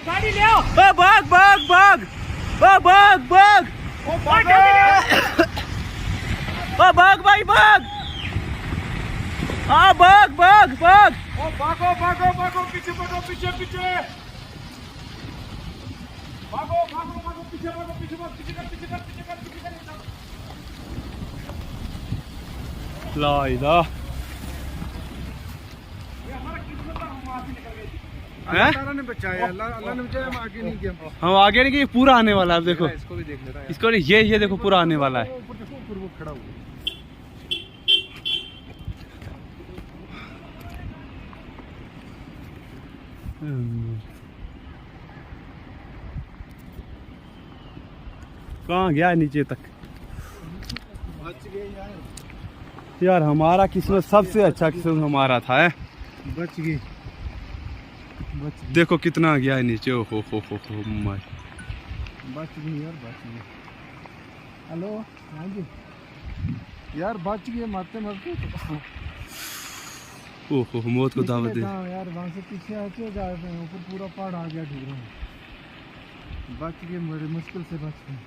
गाड़ी ले आओ। भाग भाग भाग भाग भाग भाग भाई भाग। हाँ भाग भाग भाग। भागो भागो भागो, पीछे भागो, पीछे पीछे भागो भागो भागो, पीछे भागो, पीछे भागो, पीछे कर, पीछे कर, पीछे कर, पीछे कर। ला इलाह। अल्लाह ने बचाया, अल्लाह ने बचाया, हम आगे नहीं गए। हम आगे नहीं गए, पूरा आने वाला है। अब देखो इसको भी देख लेता है, इसको नहीं, ये देखो पूरा आने वाला है। ऊपर देखो, ऊपर वो खड़ा हुआ। कहाँ गया नीचे तक। बच गए यार हमारा किस्मत सबसे अच्छा किस्मत हमारा था है। बच गए। देखो कितना गया है नीचे। ओ हो माय। बच गए यार, बच गए। हेलो, हाँ जी यार, बच गए, मरते मरते। ओहो मौत को दावत दे। यार वहाँ से पीछे आते जा रहे हैं, ऊपर पूरा पहाड़ आ गया, ढूंढ रहे हैं। बच गए, बड़े मुश्किल से बच गए।